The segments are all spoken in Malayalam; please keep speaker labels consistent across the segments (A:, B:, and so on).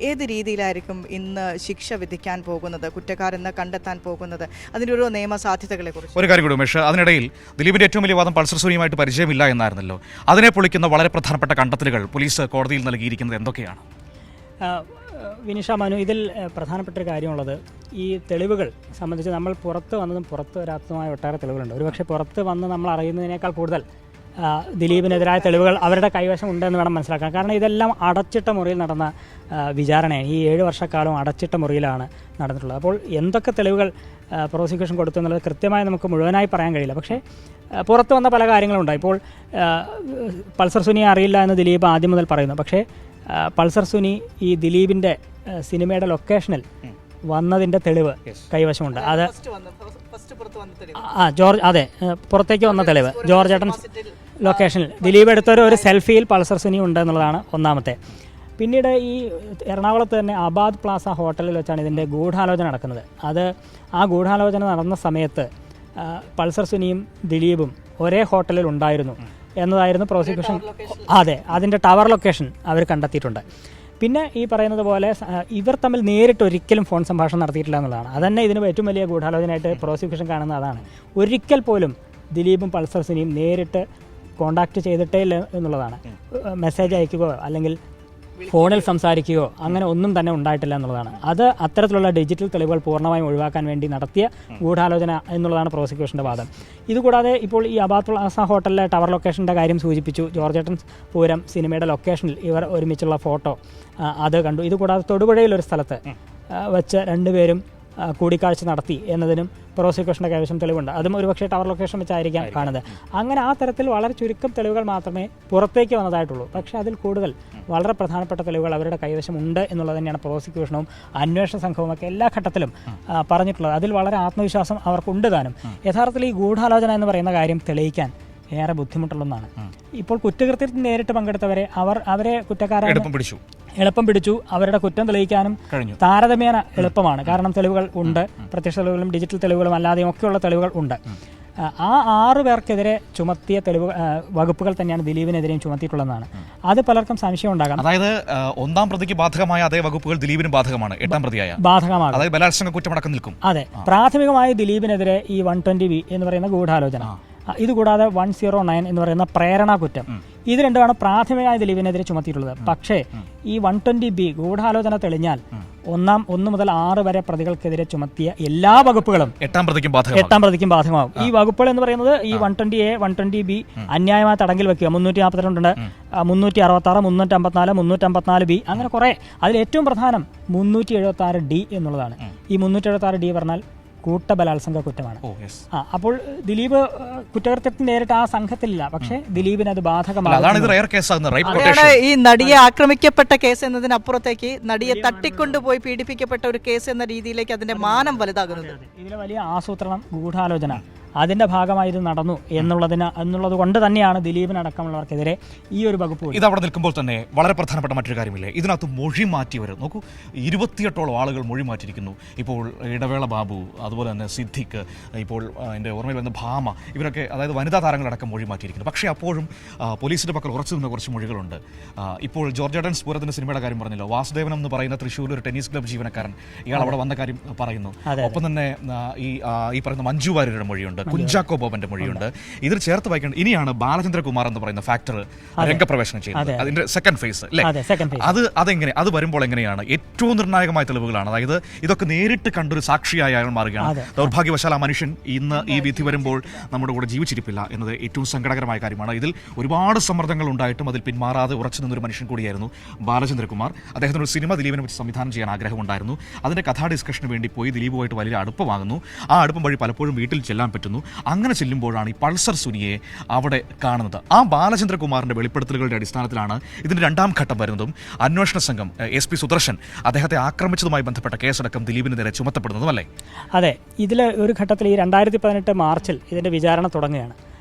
A: ഏത് രീതിയിലായിരിക്കും ഇന്ന് ശിക്ഷ വിധിക്കാൻ പോകുന്നത്, കുറ്റക്കാരെന്ന് കണ്ടെത്താൻ പോകുന്നത്, അതിൻ്റെ ഒരു നിയമ സാധ്യതകളെ കുറിച്ച്?
B: ഒരു കാര്യം കൂടി ഉമേഷ്, അതിനിടയിൽ ദിലീപിന്റെ ഏറ്റവും വലിയ വാദം പൾസർ സുനിയുമായിട്ട് പരിചയമില്ല എന്നായിരുന്നല്ലോ. അതിനെ പൊളിക്കുന്ന വളരെ പ്രധാനപ്പെട്ട കണ്ടെത്തലുകൾ പോലീസ് കോടതിയിൽ നൽകിയിരിക്കുന്നത് എന്തൊക്കെയാണ്?
C: വിനിഷ മനു, ഇതിൽ പ്രധാനപ്പെട്ട ഒരു കാര്യമുള്ളത്, ഈ തെളിവുകൾ സംബന്ധിച്ച് നമ്മൾ പുറത്ത് വന്നതും പുറത്ത് വരാത്തതുമായ ഒട്ടേറെ തെളിവുകളുണ്ട്. ഒരുപക്ഷെ പുറത്ത് വന്ന് നമ്മൾ അറിയുന്നതിനേക്കാൾ കൂടുതൽ ദിലീപിനെതിരായ തെളിവുകൾ അവരുടെ കൈവശം ഉണ്ടെന്ന് വേണം മനസ്സിലാക്കാൻ. കാരണം ഇതെല്ലാം അടച്ചിട്ട മുറിയിൽ നടന്ന വിചാരണയാണ്. ഈ 7 വർഷക്കാലം അടച്ചിട്ട മുറിയിലാണ് നടന്നിട്ടുള്ളത്. അപ്പോൾ എന്തൊക്കെ തെളിവുകൾ പ്രോസിക്യൂഷൻ കൊടുത്തു എന്നുള്ളത് കൃത്യമായി നമുക്ക് മുഴുവനായി പറയാൻ കഴിയില്ല. പക്ഷേ പുറത്ത് വന്ന പല കാര്യങ്ങളുണ്ടായി. ഇപ്പോൾ പൾസർ സുനിയെ അറിയില്ല എന്ന് ദിലീപ് ആദ്യം മുതൽ പറയുന്നു. പക്ഷേ പൾസർ സുനി ഈ ദിലീപിൻ്റെ സിനിമയുടെ ലൊക്കേഷനിൽ വന്നതിൻ്റെ തെളിവ് കൈവശമുണ്ട്. അത് ജോർജ്, അതെ, പുറത്തേക്ക് വന്ന തെളിവ് ജോർജ് ഏട്ടൻ ലൊക്കേഷനിൽ ദിലീപ് എടുത്തൊരു സെൽഫിയിൽ പൾസർ സുനി ഉണ്ട് എന്നുള്ളതാണ് ഒന്നാമത്തെ. പിന്നീട് ഈ എറണാകുളത്ത് തന്നെ അബാദ് പ്ലാസ ഹോട്ടലിൽ വെച്ചാണ് ഇതിൻ്റെ ഗൂഢാലോചന നടക്കുന്നത്. ആ ഗൂഢാലോചന നടന്ന സമയത്ത് പൾസർ സുനിയും ദിലീപും ഒരേ ഹോട്ടലിൽ ഉണ്ടായിരുന്നു എന്നതായിരുന്നു പ്രോസിക്യൂഷൻ. അതെ, അതിൻ്റെ ടവർ ലൊക്കേഷൻ അവർ കണ്ടെത്തിയിട്ടുണ്ട്. പിന്നെ ഈ പറയുന്നത് പോലെ ഇവർ തമ്മിൽ നേരിട്ട് ഒരിക്കലും ഫോൺ സംഭാഷണം നടത്തിയിട്ടില്ല എന്നുള്ളതാണ്. അതന്നെ ഇതിന് ഏറ്റവും വലിയ ഗൂഢാലോചനയായിട്ട് പ്രോസിക്യൂഷൻ കാണുന്നത് അതാണ്. ഒരിക്കൽ പോലും ദിലീപും പൾസർ സുനിയും നേരിട്ട് കോണ്ടാക്ട് ചെയ്തിട്ടേ ഇല്ല എന്നുള്ളതാണ്. മെസ്സേജ് അയക്കുകയോ അല്ലെങ്കിൽ ഫോണിൽ സംസാരിക്കുകയോ അങ്ങനെ ഒന്നും തന്നെ ഉണ്ടായിട്ടില്ല എന്നുള്ളതാണ്. അത് അത്തരത്തിലുള്ള ഡിജിറ്റൽ തെളിവുകൾ പൂർണ്ണമായും ഒഴിവാക്കാൻ വേണ്ടി നടത്തിയ ഗൂഢാലോചന എന്നുള്ളതാണ് പ്രോസിക്യൂഷൻ്റെ വാദം. ഇതുകൂടാതെ ഇപ്പോൾ ഈ അബാദ് പ്ലാസ ഹോട്ടലിലെ ടവർ ലൊക്കേഷൻ്റെ കാര്യം സൂചിപ്പിച്ചു. ജോർജ് ഏട്ടൻ പൂരം സിനിമയുടെ ലൊക്കേഷനിൽ ഇവർ ഒരുമിച്ചുള്ള ഫോട്ടോ അത് കണ്ടു. ഇതുകൂടാതെ തൊടുപുഴയിലൊരു സ്ഥലത്ത് വെച്ച് രണ്ടുപേരും കൂടിക്കാഴ്ച നടത്തി എന്നതിനും പ്രോസിക്യൂഷൻ്റെ കൈവശം തെളിവുണ്ട്. അതും ഒരുപക്ഷെ ടവർ ലൊക്കേഷൻ വെച്ചായിരിക്കാം കാണുന്നത്. അങ്ങനെ ആ തരത്തിൽ വളരെ ചുരുക്കം തെളിവുകൾ മാത്രമേ പുറത്തേക്ക് വന്നതായിട്ടുള്ളൂ. പക്ഷേ അതിൽ കൂടുതൽ വളരെ പ്രധാനപ്പെട്ട തെളിവുകൾ അവരുടെ കൈവശം ഉണ്ട് എന്നുള്ളത് തന്നെയാണ് പ്രോസിക്യൂഷനും അന്വേഷണ സംഘവും ഒക്കെ എല്ലാ ഘട്ടത്തിലും പറഞ്ഞിട്ടുള്ളത്. അതിൽ വളരെ ആത്മവിശ്വാസം അവർക്കുണ്ട് താനും. യഥാർത്ഥത്തിൽ ഈ ഗൂഢാലോചന എന്ന് പറയുന്ന കാര്യം തെളിയിക്കാൻ ഏറെ ബുദ്ധിമുട്ടുള്ളതാണ്. ഇപ്പോൾ കുറ്റകൃത്യത്തിൽ നേരിട്ട് പങ്കെടുത്തവരെ അവരെ കുറ്റക്കാരെ എളുപ്പം പിടിച്ചു. അവരുടെ കുറ്റം തെളിയിക്കാനും താരതമ്യേന എളുപ്പമാണ്. കാരണം തെളിവുകൾ ഉണ്ട്, പ്രത്യക്ഷ തെളിവുകളും ഡിജിറ്റൽ തെളിവുകളും അല്ലാതെയും ഒക്കെയുള്ള തെളിവുകൾ ഉണ്ട്. ആ 6 പേർക്കെതിരെ ചുമത്തിയ വകുപ്പുകൾ തന്നെയാണ് ദിലീപിനെതിരെയും ചുമത്തിയിട്ടുള്ളതാണ്. അത് പലർക്കും സംശയം ഉണ്ടാകാം.
B: അതായത് 1ാം പ്രതിക്ക് ബാധകമായ അതേ വകുപ്പുകൾ ദിലീപിനും ബാധകമാണ്, 8ാം പ്രതിയായ
C: ബാധകമാണ്.
B: അതായത് ബലാത്സംഗ കുറ്റമടക്കം നിൽക്കും.
C: അതെ, പ്രാഥമികമായി ദിലീപിനെതിരെ ഈ 120B എന്ന് പറയുന്ന ഗൂഢാലോചന, ഇതുകൂടാതെ 109 എന്ന് പറയുന്ന പ്രേരണ കുറ്റം, ഇത് രണ്ടുമാണ് പ്രാഥമികമായി ദിലീപിനെതിരെ ചുമത്തിയിട്ടുള്ളത്. പക്ഷേ ഈ 120B ഗൂഢാലോചന തെളിഞ്ഞാൽ 1 മുതൽ 6 വരെ പ്രതികൾക്കെതിരെ ചുമത്തിയ എല്ലാ വകുപ്പുകളും
B: 8ാം പ്രതിക്കും
C: ബാധകമാകും. ഈ വകുപ്പുകൾ എന്ന് പറയുന്നത് ഈ 120A 120B അന്യായമായ തടങ്കിൽ വെക്കുക, 342 ഉണ്ട്, 366, 354, 354B, അങ്ങനെ കുറെ. അതിൽ ഏറ്റവും പ്രധാനം 376D എന്നുള്ളതാണ്. ഈ 376D പറഞ്ഞാൽ കൂട്ടബലാത്സംഗ കുറ്റമാണ്. അപ്പോൾ ദിലീപ് കുറ്റകൃത്യത്തിൽ നേരിട്ട് ആ സംഘത്തിലില്ല, പക്ഷേ ദിലീപിന് അത് ബാധകമാണ്.
A: ഈ നടിയെ ആക്രമിക്കപ്പെട്ട കേസ് എന്നതിനപ്പുറത്തേക്ക് നടിയെ തട്ടിക്കൊണ്ടുപോയി പീഡിപ്പിക്കപ്പെട്ട ഒരു കേസ് എന്ന രീതിയിലേക്ക് അതിന്റെ മാനം വലുതാകുന്നത്.
C: ഇതിലെ വലിയ ആസൂത്രണം, ഗൂഢാലോചന, അതിന്റെ ഭാഗമായി ഇത് നടന്നു എന്നുള്ളത് കൊണ്ട് തന്നെയാണ് ദിലീപിനടക്കമുള്ളവർക്കെതിരെ ഈ ഒരു വകുപ്പ്.
B: ഇത് അവിടെ നിൽക്കുമ്പോൾ തന്നെ വളരെ പ്രധാനപ്പെട്ട മറ്റൊരു കാര്യമില്ലേ, ഇതിനകത്ത് മൊഴി മാറ്റിയവർ നോക്കൂ, 28ഓളം ആളുകൾ മൊഴി മാറ്റിയിരിക്കുന്നു. ഇപ്പോൾ ഇടവേള ബാബു, അതുപോലെ തന്നെ സിദ്ദിഖ്, ഇപ്പോൾ എൻ്റെ ഓർമ്മയിൽ വന്ന ഭാമ, ഇവരൊക്കെ അതായത് വനിതാ താരങ്ങളടക്കം മൊഴി മാറ്റിയിരിക്കുന്നു. പക്ഷേ അപ്പോഴും പോലീസിൻ്റെ പക്കൽ ഉറച്ചു നിന്ന കുറച്ച് മൊഴികളുണ്ട്. ഇപ്പോൾ ജോർജ് ഏട്ടൻ പൂരത്തിൻ്റെ സിനിമയുടെ കാര്യം പറഞ്ഞല്ലോ, വാസുദേവൻ എന്ന് പറയുന്ന തൃശ്ശൂർ ഒരു ടെന്നീസ് ക്ലബ് ജീവനക്കാരൻ, ഇയാൾ അവിടെ വന്ന കാര്യം പറയുന്നു. ഒപ്പം തന്നെ ഈ പറയുന്ന മഞ്ജു വാര്യരുടെ മൊഴിയുണ്ട്, കുഞ്ചാക്കോ ബോബന്റെ മൊഴിയുണ്ട്. ഇതിൽ ചേർത്ത് വായിക്കേണ്ട ഇനിയാണ് ബാലചന്ദ്രകുമാർ എന്ന് പറയുന്ന ഫാക്ടർ രംഗപ്രവേശനം ചെയ്യുന്നത്. അതിന്റെ സെക്കൻഡ് ഫേസ് അല്ലേ, അതെങ്ങനെ അത് വരുമ്പോൾ എങ്ങനെയാണ് ഏറ്റവും നിർണായകമായ തെളിവുകളാണ്. അതായത് ഇതൊക്കെ നേരിട്ട് കണ്ടൊരു സാക്ഷിയായ അയാൾ മാറുകയാണ്. ദൗർഭാഗ്യവശാൽ ആ മനുഷ്യൻ ഇന്ന് ഈ വിധി വരുമ്പോൾ നമ്മുടെ കൂടെ ജീവിച്ചിരിപ്പില്ല എന്നത് ഏറ്റവും സങ്കടകരമായ കാര്യമാണ്. ഇതിൽ ഒരുപാട് സമ്മർദ്ദങ്ങൾ ഉണ്ടായിട്ടും അതിൽ പിന്മാറാതെ ഉറച്ചു നിന്നൊരു മനുഷ്യൻ കൂടിയായിരുന്നു ബാലചന്ദ്രകുമാർ. അദ്ദേഹത്തിന് ഒരു സിനിമ ദിലീപിനെ വെച്ച് സംവിധാനം ചെയ്യാൻ ആഗ്രഹമുണ്ടായിരുന്നു. അതിന്റെ കഥാ ഡിസ്കഷന് വേണ്ടി പോയി ദിലീപുമായിട്ട് വലിയ അടുപ്പമാകുന്നു. ആ അടുപ്പം വഴി പലപ്പോഴും വീട്ടിൽ ചെല്ലാൻ പറ്റുന്നു. അങ്ങനെ ചെല്ലുമ്പോഴാണ് ഈ പൾസർ സുനിയെ അവിടെ കാണുന്നത്. ആ ബാലചന്ദ്രകുമാറിന്റെ വെളിപ്പെടുത്തലുകളുടെ അടിസ്ഥാനത്തിലാണ് ഇതിന്റെ 2ാം ഘട്ടം വരുന്നതും അന്വേഷണ സംഘം SP സുദർശൻ അദ്ദേഹത്തെ ആക്രമിച്ചതുമായി ബന്ധപ്പെട്ട കേസടക്കം ദിലീപിനെതിരെ ചുമത്തപ്പെടുന്നതും അല്ലേ?
C: അതെ, ഇതിൽ ഒരു ഘട്ടത്തിൽ ഈ 2018 മാർച്ചിൽ ഇതിന്റെ വിചാരണ തുടങ്ങുകയാണ്.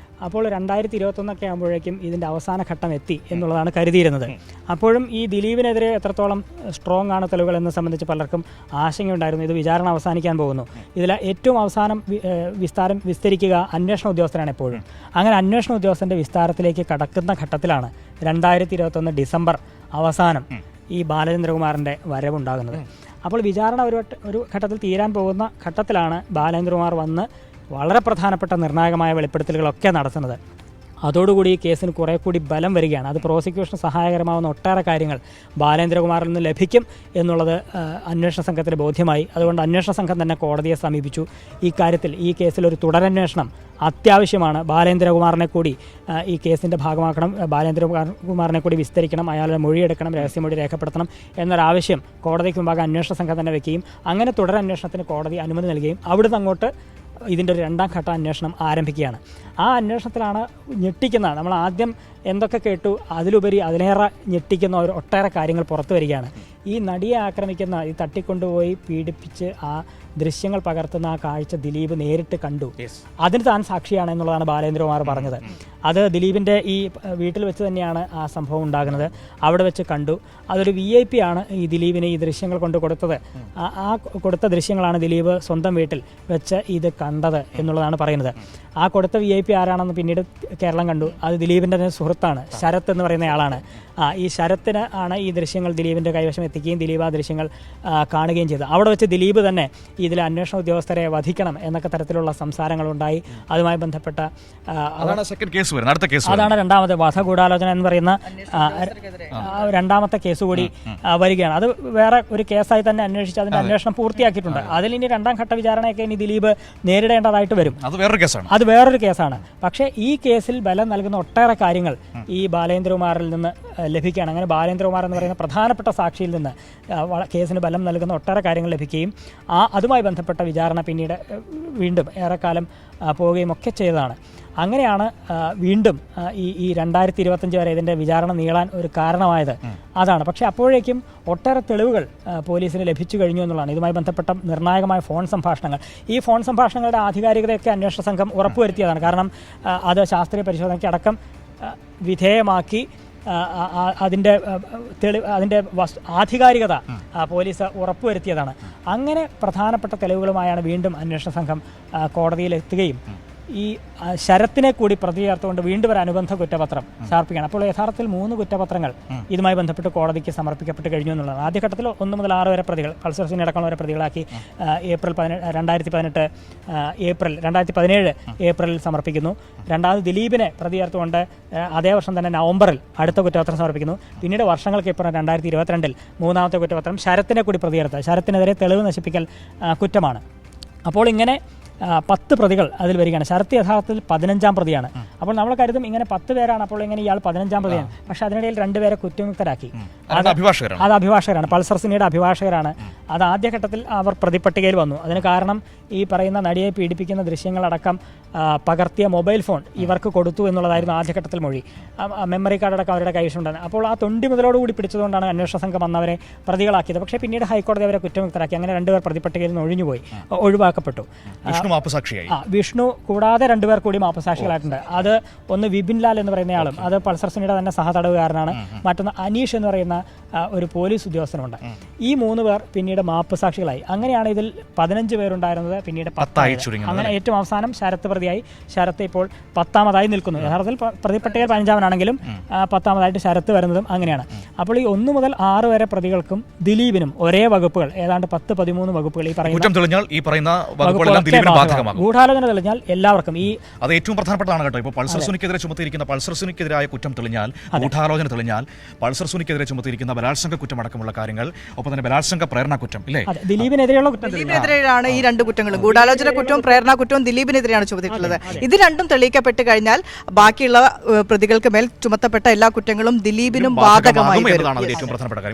C: അപ്പോൾ 2021 ആകുമ്പോഴേക്കും ഇതിൻ്റെ അവസാന ഘട്ടം എത്തി എന്നുള്ളതാണ് കരുതിയിരുന്നത്. അപ്പോഴും ഈ ദിലീപിനെതിരെ എത്രത്തോളം സ്ട്രോങ് ആണ് തെളിവുകൾ എന്നെ സംബന്ധിച്ച് പലർക്കും ആശങ്കയുണ്ടായിരുന്നു. ഇത് വിചാരണ അവസാനിക്കാൻ പോകുന്നു, ഇതിൽ ഏറ്റവും അവസാനം വിസ്തരിക്കുക അന്വേഷണ ഉദ്യോഗസ്ഥരാണ് എപ്പോഴും. അങ്ങനെ അന്വേഷണ ഉദ്യോഗസ്ഥൻ്റെ വിസ്താരത്തിലേക്ക് കടക്കുന്ന ഘട്ടത്തിലാണ് 2021 ഡിസംബർ അവസാനം ഈ ബാലചന്ദ്രകുമാറിൻ്റെ വരവുണ്ടാകുന്നത്. അപ്പോൾ വിചാരണ ഒരു ഘട്ടത്തിൽ തീരാൻ പോകുന്ന ഘട്ടത്തിലാണ് ബാലചന്ദ്രകുമാർ വന്ന് വളരെ പ്രധാനപ്പെട്ട നിർണായകമായ വെളിപ്പെടുത്തലുകളൊക്കെ നടത്തുന്നത്. അതോടുകൂടി ഈ കേസിന് കുറേ കൂടി ബലം വരികയാണ്. അത് പ്രോസിക്യൂഷന് സഹായകരമാവുന്ന ഒട്ടേറെ കാര്യങ്ങൾ ബാലേന്ദ്രകുമാറിൽ നിന്ന് ലഭിക്കും എന്നുള്ളത് അന്വേഷണ സംഘത്തിന് ബോധ്യമായി. അതുകൊണ്ട് അന്വേഷണ സംഘം തന്നെ കോടതിയെ സമീപിച്ചു. ഈ കാര്യത്തിൽ ഈ കേസിൽ ഒരു തുടരന്വേഷണം അത്യാവശ്യമാണ്. ബാലേന്ദ്രകുമാറിനെ കൂടി ഈ കേസിൻ്റെ ഭാഗമാക്കണം, ബാലേന്ദ്രകുമാറിനെ കൂടി വിസ്തരിക്കണം, അയാളുടെ മൊഴിയെടുക്കണം, രഹസ്യമൊഴി രേഖപ്പെടുത്തണം എന്നൊരാവശ്യം കോടതിക്ക് മുമ്പാകെ അന്വേഷണ സംഘം തന്നെ വയ്ക്കുകയും അങ്ങനെ തുടരന്വേഷണത്തിന് കോടതി അനുമതി നൽകുകയും അവിടുന്ന് അങ്ങോട്ട് ഇതിൻ്റെ ഒരു രണ്ടാം ഘട്ട അന്വേഷണം ആരംഭിക്കുകയാണ്. ആ അന്വേഷണത്തിലാണ് ഞെട്ടിക്കുന്ന, നമ്മൾ ആദ്യം എന്തൊക്കെ കേട്ടു അതിലുപരി അതിലേറെ ഞെട്ടിക്കുന്ന ഒട്ടേറെ കാര്യങ്ങൾ പുറത്തു വരികയാണ്. ഈ നടിയെ ആക്രമിക്കുന്ന, ഈ തട്ടിക്കൊണ്ടുപോയി പീഡിപ്പിച്ച് ആ ദൃശ്യങ്ങൾ പകർത്തുന്ന ആ കാഴ്ച ദിലീപ് നേരിട്ട് കണ്ടു. അതിന് താൻ സാക്ഷിയാണ് എന്നുള്ളതാണ് ബാലേന്ദ്രകുമാർ പറഞ്ഞത്. അത് ദിലീപിൻ്റെ ഈ വീട്ടിൽ വെച്ച് തന്നെയാണ് ആ സംഭവം ഉണ്ടാകുന്നത്. അവിടെ വെച്ച് കണ്ടു. അതൊരു VIP ആണ് ഈ ദിലീപിന് ഈ ദൃശ്യങ്ങൾ കൊണ്ട് കൊടുത്തത്. ആ കൊടുത്ത ദൃശ്യങ്ങളാണ് ദിലീപ് സ്വന്തം വീട്ടിൽ വെച്ച് ഇത് കണ്ടത് എന്നുള്ളതാണ് പറയുന്നത്. ആ കൊടുത്ത VIP ആരാണെന്ന് പിന്നീട് കേരളം കണ്ടു. അത് ദിലീപിൻ്റെ തന്നെ സുഹൃത്താണ്, ശരത് എന്ന് പറയുന്ന ആളാണ്. ഈ ശരത്തിന് ആണ് ഈ ദൃശ്യങ്ങൾ ദിലീപിൻ്റെ കൈവശം എത്തിക്കുകയും ദിലീപ് ആ ദൃശ്യങ്ങൾ കാണുകയും ചെയ്തു. അവിടെ വെച്ച് ദിലീപ് തന്നെ ഇതിലെ അന്വേഷണ ഉദ്യോഗസ്ഥരെ വധിക്കണം എന്നൊക്കെ തരത്തിലുള്ള സംസാരങ്ങളുണ്ടായി. അതുമായി ബന്ധപ്പെട്ട അതാണ് രണ്ടാമത്തെ വധഗൂഢാലോചന എന്ന് പറയുന്ന രണ്ടാമത്തെ കേസ് കൂടി വരികയാണ്. അത് വേറെ ഒരു കേസായി തന്നെ അന്വേഷിച്ച് അതിന്റെ അന്വേഷണം പൂർത്തിയാക്കിയിട്ടുണ്ട്. അതിൽ ഇനി രണ്ടാം ഘട്ട വിചാരണയൊക്കെ ഇനി ദിലീപ് നേരിടേണ്ടതായിട്ട് വരും. അത് വേറൊരു കേസാണ്. പക്ഷേ ഈ കേസിൽ ബലം നൽകുന്ന ഒട്ടേറെ കാര്യങ്ങൾ ഈ ബാലേന്ദ്രകുമാറിൽ നിന്ന് ലഭിക്കുകയാണ്. അങ്ങനെ ബാലേന്ദ്രകുമാർ എന്ന് പറയുന്ന പ്രധാനപ്പെട്ട സാക്ഷിയിൽ നിന്ന് കേസിന് ബലം നൽകുന്ന ഒട്ടേറെ കാര്യങ്ങൾ ലഭിക്കുകയും അതുമായി ബന്ധപ്പെട്ട വിചാരണ പിന്നീട് വീണ്ടും ഏറെക്കാലം പോവുകയും ഒക്കെ ചെയ്തതാണ്. അങ്ങനെയാണ് വീണ്ടും ഈ 2025 വരെ ഇതിൻ്റെ വിചാരണ നീളാൻ ഒരു കാരണമായത് അതാണ്. പക്ഷേ അപ്പോഴേക്കും ഒട്ടേറെ തെളിവുകൾ പോലീസിന് ലഭിച്ചു കഴിഞ്ഞു എന്നുള്ളതാണ്. ഇതുമായി ബന്ധപ്പെട്ട നിർണായകമായ ഫോൺ സംഭാഷണങ്ങൾ, ഈ ഫോൺ സംഭാഷണങ്ങളുടെ ആധികാരികതയൊക്കെ അന്വേഷണ സംഘം ഉറപ്പുവരുത്തിയതാണ്. കാരണം അത് ശാസ്ത്രീയ പരിശോധനയ്ക്ക് അടക്കം വിധേയമാക്കി അതിൻ്റെ ആധികാരികത പോലീസ് ഉറപ്പുവരുത്തിയതാണ്. അങ്ങനെ പ്രധാനപ്പെട്ട തെളിവുകളുമായാണ് വീണ്ടും അന്വേഷണ സംഘം കോടതിയിലെത്തുകയും ഈ ശരത്തിനെ കൂടി പ്രതി ചേർത്തുകൊണ്ട് വീണ്ടും ഒരു അനുബന്ധ കുറ്റപത്രം സമർപ്പിക്കുകയാണ്. അപ്പോൾ യഥാർത്ഥത്തിൽ 3 കുറ്റപത്രങ്ങൾ ഇതുമായി ബന്ധപ്പെട്ട് കോടതിക്ക് സമർപ്പിക്കപ്പെട്ട് കഴിഞ്ഞു എന്നുള്ളതാണ്. ആദ്യഘട്ടത്തിൽ 1 മുതൽ 6 വരെ പ്രതികൾ, പൾസർ സുനി അടക്കമുള്ള വരെ പ്രതികളാക്കി 2017 ഏപ്രിലിൽ സമർപ്പിക്കുന്നു. രണ്ടാമത് ദിലീപിനെ പ്രതി ചേർത്തുകൊണ്ട് അതേ വർഷം തന്നെ നവംബറിൽ അടുത്ത കുറ്റപത്രം സമർപ്പിക്കുന്നു. പിന്നീട് വർഷങ്ങൾക്ക് ഇപ്പുറം 2022 മൂന്നാമത്തെ കുറ്റപത്രം ശരത്തിനെ കൂടി പ്രതി ചേർത്ത്, ശരത്തിനെതിരെ തെളിവ് നശിപ്പിക്കൽ കുറ്റമാണ്. അപ്പോൾ ഇങ്ങനെ 10 പ്രതികൾ അതിൽ വരികയാണ്. ശരത്ത് യഥാർത്ഥത്തിൽ 15ാം പ്രതിയാണ്. അപ്പോൾ നമ്മൾ കരുതും ഇങ്ങനെ 10 പേരാണ്, അപ്പോൾ ഇങ്ങനെ ഇയാൾ 15ാം പ്രതിയാണ്. പക്ഷേ അതിനിടയിൽ 2 പേരെ കുറ്റമുക്തരാക്കി. അത് അഭിഭാഷകരാണ്, പൾസർ സുനിയുടെ അഭിഭാഷകരാണ്. അത് ആദ്യഘട്ടത്തിൽ അവർ പ്രതിപട്ടികയിൽ വന്നു. അതിന് കാരണം ഈ പറയുന്ന നടിയെ പീഡിപ്പിക്കുന്ന ദൃശ്യങ്ങളടക്കം പകർത്തിയ മൊബൈൽ ഫോൺ ഇവർക്ക് കൊടുത്തു എന്നുള്ളതായിരുന്നു ആദ്യഘട്ടത്തിൽ മൊഴി. മെമ്മറി കാർഡ് അടക്കം അവരുടെ കൈവശമുണ്ടായിരുന്നു. അപ്പോൾ ആ തൊണ്ടി മുതലോടുകൂടി പിടിച്ചതുകൊണ്ടാണ് അന്വേഷണ സംഘം വന്നവരെ പ്രതികളാക്കിയത്. പക്ഷേ പിന്നീട് ഹൈക്കോടതി അവരെ കുറ്റമുക്തരാക്കി. അങ്ങനെ 2 പേർ പ്രതിപട്ടികയിൽ നിന്ന് ഒഴിവാക്കപ്പെട്ടു. വിഷ്ണു കൂടാതെ 2 പേർ കൂടി മാപ്പസാക്ഷികളായിട്ടുണ്ട്. അത് ഒന്ന് വിപിൻ ലാൽ എന്ന് പറയുന്ന ആളും, അത് പൾസർ സുനിയുടെ തന്നെ സഹതടവുകാരനാണ്. മറ്റൊന്ന് അനീഷ് എന്ന് പറയുന്ന ഒരു പോലീസ് ഉദ്യോഗസ്ഥനുണ്ട്. ഈ 3 പേർ പിന്നീട് മാപ്പസാക്ഷികളായി. അങ്ങനെയാണ് ഇതിൽ 15 പേരുണ്ടായിരുന്നത്, പിന്നീട് 10. അങ്ങനെ ഏറ്റവും അവസാനം ശരത്ത് പ്രതിയായി. ശരത്ത് ഇപ്പോൾ 10ാമതായി നിൽക്കുന്നു. യഥാർത്ഥത്തിൽ പ്രതിപട്ടികയിൽ 15ാമനാണെങ്കിലും 10ാമതായിട്ട് ശരത്ത് വരുന്നതും അങ്ങനെയാണ്. അപ്പോൾ ഈ 1 മുതൽ 6 വരെ പ്രതികൾക്കും ദിലീപിനും ഒരേ വകുപ്പുകൾ, ഏതാണ്ട് 10-13 വകുപ്പുകൾ ഈ പറയുന്ന ഗൂഢാലോചന തെളിഞ്ഞാൽ എല്ലാവർക്കും
B: അത് ഏറ്റവും പ്രധാനപ്പെട്ടതാണ് കേട്ടോ. ഇപ്പോൾ പൾസർ സുനിക്കെതിരെ ചുമത്തിയിരിക്കുന്ന പൾസർ സുനിക്കെതിരായ കുറ്റം തെളിഞ്ഞാൽ, ഗൂഢാലോചന തെളിഞ്ഞാൽ, പൾസർ സുനിക്കെതിരെ ചുമത്തിയിരിക്കുന്ന ബലാത്സംഗ കുറ്റം അടക്കമുള്ള കാര്യങ്ങൾ, ഒപ്പം തന്നെ ബലാത്സംഗ പ്രേരണ കുറ്റം, ഇല്ലേ,
C: ദിലീപിനെതിരെയുള്ള കുറ്റം,
A: ദിലീപിനെതിരെയാണ് ഈ 2 കുറ്റങ്ങളും. ഗൂഢാലോചന കുറ്റവും പ്രേരണ കുറ്റവും ദിലീപിനെതിരെയാണ് ചുമത്തിയിട്ടുള്ളത്. ഇത് രണ്ടും തെളിയിക്കപ്പെട്ട് കഴിഞ്ഞാൽ ബാക്കിയുള്ള പ്രതികൾക്ക് മേൽ ചുമത്തപ്പെട്ട എല്ലാ കുറ്റങ്ങളും ദിലീപിനും ബാധകമായി വരും.
B: ഏറ്റവും പ്രധാനപ്പെട്ട കാര്യം.